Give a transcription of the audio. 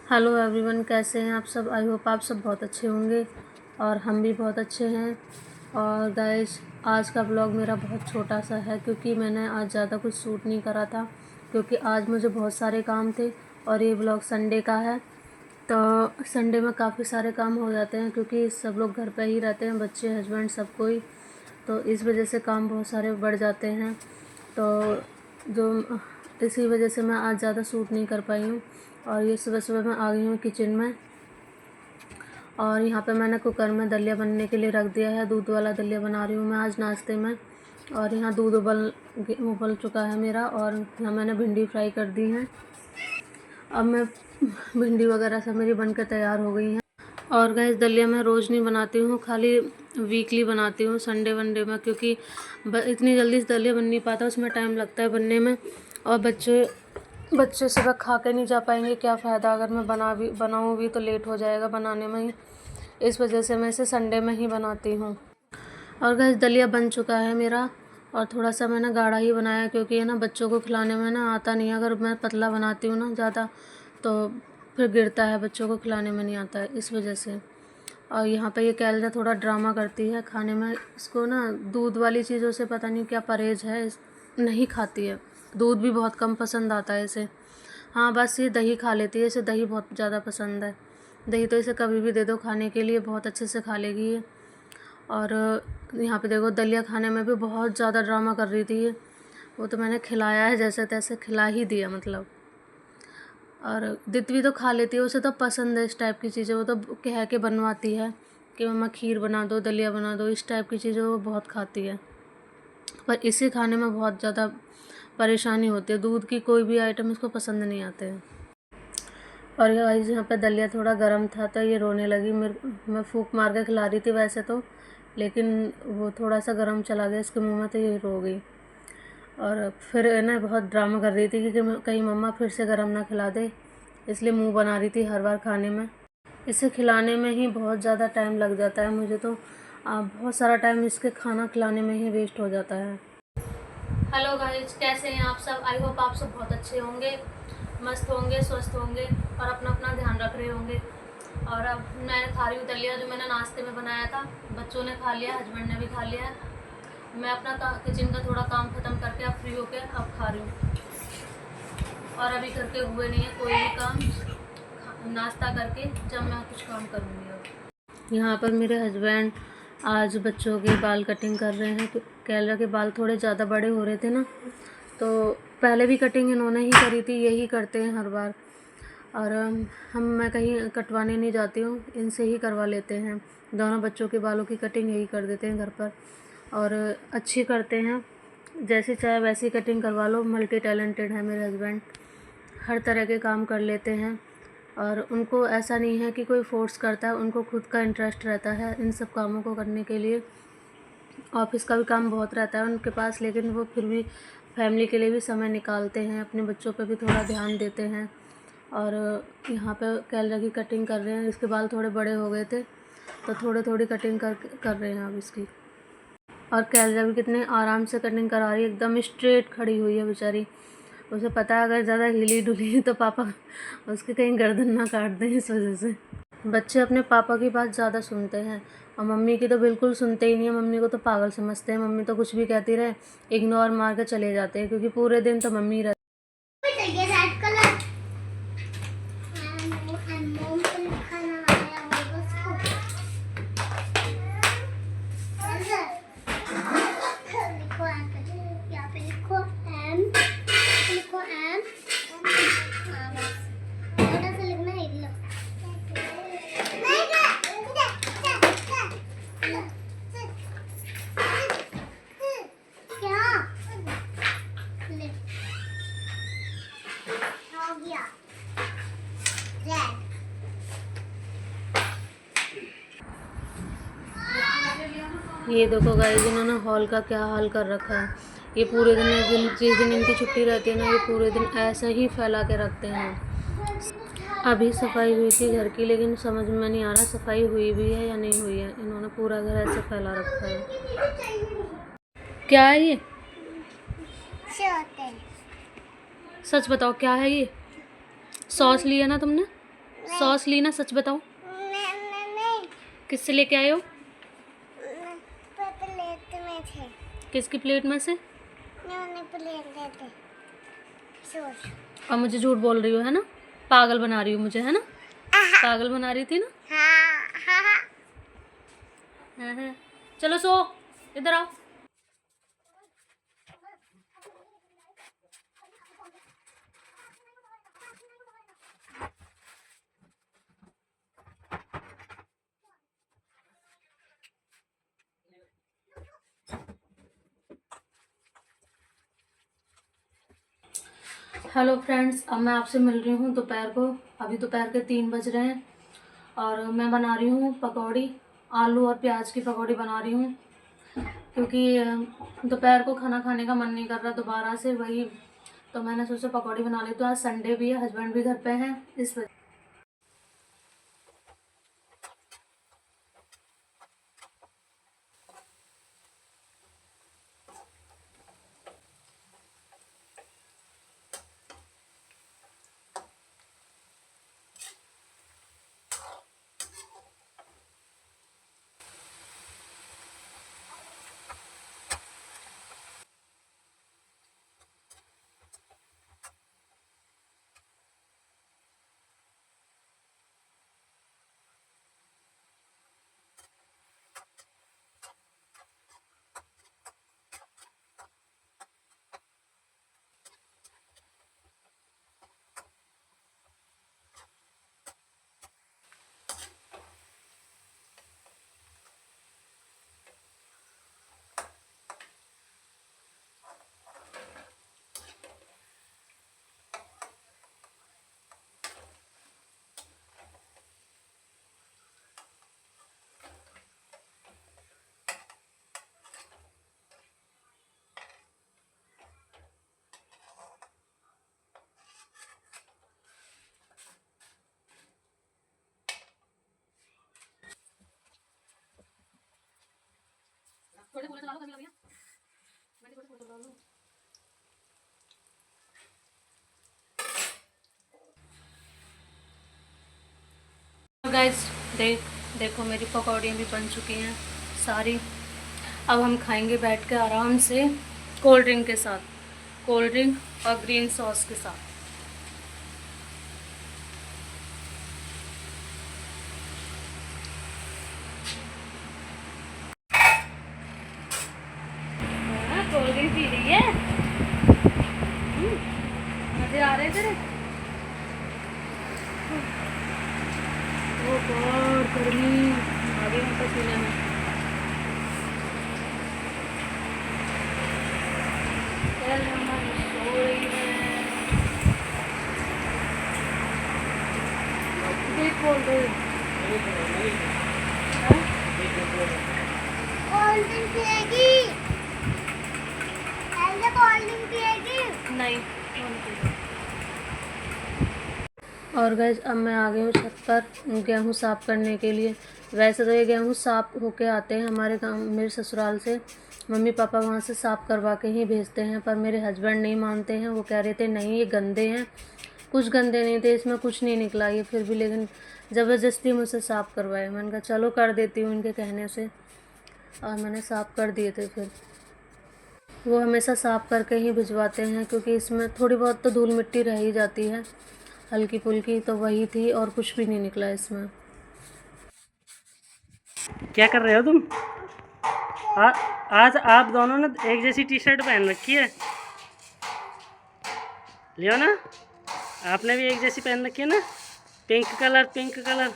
Hello everyone, कैसे हैं आप सब। आई होप आप सब बहुत अच्छे होंगे और हम भी बहुत अच्छे हैं। और गाइस, आज का ब्लॉग मेरा बहुत छोटा सा है क्योंकि मैंने आज ज़्यादा कुछ शूट नहीं करा था क्योंकि आज मुझे बहुत सारे काम थे। और ये ब्लॉग संडे का है तो संडे में काफ़ी सारे काम हो जाते हैं क्योंकि सब लोग घर पे ही रहते हैं, बच्चे, हस्बैंड, सब कोई। तो इस वजह से काम बहुत सारे बढ़ जाते हैं। तो जो इसी वजह से मैं आज ज़्यादा शूट नहीं कर पाई हूँ। और ये सुबह सुबह मैं आ गई हूँ किचन में और यहाँ पे मैंने कुकर में दलिया बनने के लिए रख दिया है। दूध वाला दलिया बना रही हूँ मैं आज नाश्ते में। और यहाँ दूध उबल चुका है मेरा और यहाँ मैंने भिंडी फ्राई कर दी है। अब मैं भिंडी वगैरह सब मेरी बनकर तैयार हो गई हैं। और गैस, दलिया मैं रोज़ नहीं बनाती हूँ, खाली वीकली बनाती हूँ, संडे वनडे में, क्योंकि इतनी जल्दी से दलिया बन नहीं पाता, उसमें टाइम लगता है बनने में। और बच्चे सुबह खा के नहीं जा पाएंगे, क्या फ़ायदा अगर मैं बनाऊँ भी तो लेट हो जाएगा बनाने में ही। इस वजह से मैं इसे संडे में ही बनाती हूँ। और गैस, दलिया बन चुका है मेरा और थोड़ा सा मैंने गाढ़ा ही बनाया क्योंकि है ना, बच्चों को खिलाने में ना आता नहीं है। अगर मैं पतला बनाती हूँ ना ज़्यादा तो फिर गिरता है, बच्चों को खिलाने में नहीं आता है, इस वजह से। और यहाँ पे ये कैलरा थोड़ा ड्रामा करती है खाने में। इसको ना दूध वाली चीज़ों से पता नहीं क्या परहेज है, नहीं खाती है। दूध भी बहुत कम पसंद आता है इसे। हाँ, बस ये दही खा लेती है, इसे दही बहुत ज़्यादा पसंद है। दही तो इसे कभी भी दे दो खाने के लिए, बहुत अच्छे से खा लेगी ये। और यहाँ पे देखो, दलिया खाने में भी बहुत ज़्यादा ड्रामा कर रही थी ये। वो तो मैंने खिलाया है, जैसे तैसे खिला ही दिया मतलब। और दित्वी तो खा लेती है, उसे तो पसंद है इस टाइप की चीज़ें। वो तो कह के बनवाती है कि मम्मा खीर बना दो, दलिया बना दो, इस टाइप की चीज़ें वो बहुत खाती है। पर इसे खाने में बहुत ज़्यादा परेशानी होती है, दूध की कोई भी आइटम इसको पसंद नहीं आते हैं। और ये गाइस, यहाँ पे दलिया थोड़ा गर्म था तो ये रोने लगी। मैं फूंक मार के खिला रही थी वैसे तो, लेकिन वो थोड़ा सा गर्म चला गया इसके मुंह में तो ये रो गई। और फिर है ना, बहुत ड्रामा कर रही थी कि कहीं मम्मा फिर से गर्म ना खिला दे, इसलिए मुंह बना रही थी हर बार खाने में। इसे खिलाने में ही बहुत ज़्यादा टाइम लग जाता है मुझे तो। बहुत सारा टाइम इसके खाना खिलाने में ही वेस्ट हो जाता है। हेलो गाइस, कैसे हैं आप सब। आई होप आप सब बहुत अच्छे होंगे, मस्त होंगे, स्वस्थ होंगे और अपना अपना ध्यान रख रहे होंगे। और अब मैं खा रही हूँ दलिया, जो मैंने नाश्ते में बनाया था। बच्चों ने खा लिया, हस्बैंड ने भी खा लिया है। मैं अपना किचन का थोड़ा काम ख़त्म करके अब फ्री होकर अब खा रही हूँ। और अभी करके हुए नहीं है कोई भी काम, नाश्ता करके जब मैं कुछ काम करूँगी। अब यहाँ पर मेरे हस्बैंड आज बच्चों के बाल कटिंग कर रहे हैं। कैलरा के बाल थोड़े ज़्यादा बड़े हो रहे थे ना, तो पहले भी कटिंग इन्होंने ही करी थी, यही करते हैं हर बार। और मैं कहीं कटवाने नहीं जाती हूँ, इनसे ही करवा लेते हैं। दोनों बच्चों के बालों की कटिंग यही कर देते हैं घर पर और अच्छी करते हैं। जैसी चाहे वैसी कटिंग करवा लो। मल्टी टैलेंटेड है मेरे हस्बैंड, हर तरह के काम कर लेते हैं। और उनको ऐसा नहीं है कि कोई फोर्स करता है, उनको खुद का इंटरेस्ट रहता है इन सब कामों को करने के लिए। ऑफिस का भी काम बहुत रहता है उनके पास, लेकिन वो फिर भी फैमिली के लिए भी समय निकालते हैं, अपने बच्चों पे भी थोड़ा ध्यान देते हैं। और यहाँ पे कैलरा की कटिंग कर रहे हैं। इसके बाल थोड़े बड़े हो गए थे तो थोड़ी थोड़ी कटिंग कर रहे हैं अब इसकी। और कैलरा भी कितने आराम से कटिंग करा रही है, एकदम स्ट्रेट खड़ी हुई है बेचारी। उसे पता है अगर ज़्यादा हिली डुली तो पापा उसके कहीं गर्दन ना काट दें, इस वजह से। बच्चे अपने पापा की बात ज़्यादा सुनते हैं और मम्मी की तो बिल्कुल सुनते ही नहीं है। मम्मी को तो पागल समझते हैं, मम्मी तो कुछ भी कहती रहे इग्नोर मार के चले जाते हैं क्योंकि पूरे दिन तो मम्मी रहती ये देखो गाइस, इन्होंने हॉल का क्या हाल कर रखा है। ये पूरे दिन जिस दिन इनकी छुट्टी रहती है ना, ये पूरे दिन ऐसा ही फैला के रखते हैं। अभी सफाई हुई थी घर की, लेकिन समझ में नहीं आ रहा सफाई हुई भी है या नहीं हुई है। इन्होंने पूरा घर ऐसे फैला रखा है। क्या है ये? सच बताओ क्या है ये? सॉस लिया ना तुमने? सॉस ली ना, सच बताओ। नहीं। किससे लेके आए हो? प्लेट में थे। किसकी प्लेट में से? प्लेट लेते सॉस। अब मुझे झूठ बोल रही हो, है ना? पागल बना रही हो मुझे, है ना? पागल बना रही थी ना? हाँ। हाँ। चलो सो, इधर आओ। हेलो फ्रेंड्स, अब मैं आपसे मिल रही हूँ दोपहर को। अभी दोपहर के 3 बज रहे हैं और मैं बना रही हूँ पकौड़ी। आलू और प्याज की पकौड़ी बना रही हूँ क्योंकि दोपहर को खाना खाने का मन नहीं कर रहा दोबारा से, वही तो मैंने सोचा पकौड़ी बना लेती हूँ। आज संडे भी है, हस्बैंड भी घर पे हैं, इस वजह। गाइस देखो मेरी पकौड़ियाँ भी बन चुकी हैं सारी। अब हम खाएंगे बैठ के आराम से कोल्ड ड्रिंक के साथ, कोल्ड ड्रिंक और ग्रीन सॉस के साथ। कोल्ड ड्रिंक पी रही है, मजे आ रहे तेरे? ओ गॉड, गर्मी आ गई मतलब पीने में। देख बोल रहे कोल्ड ड्रिंक पिएगी? ऐसे कोल्ड ड्रिंक पिएगी? नहीं। और गाइस अब मैं आ गई हूँ छत पर गेहूँ साफ़ करने के लिए। वैसे तो ये गेहूँ साफ़ होके आते हैं हमारे गाँव, मेरे ससुराल से। मम्मी पापा वहाँ से साफ़ करवा के ही भेजते हैं, पर मेरे हस्बैंड नहीं मानते हैं। वो कह रहे थे नहीं ये गंदे हैं। कुछ गंदे नहीं थे, इसमें कुछ नहीं निकला ये, फिर भी लेकिन ज़बरदस्ती मुझसे साफ़ करवाए। मैंने कहा चलो कर देती हूँ इनके कहने से, और मैंने साफ़ कर दिए थे। फिर वो हमेशा साफ़ करके ही भिजवाते हैं क्योंकि इसमें थोड़ी बहुत तो धूल मिट्टी रह ही जाती है, हल्की फुल्की, तो वही थी और कुछ भी नहीं निकला इसमें। क्या कर रहे हो तुम? आज आप दोनों ने एक जैसी टी शर्ट पहन रखी है, लियो ना? आपने भी एक जैसी पहन रखी है ना, पिंक कलर।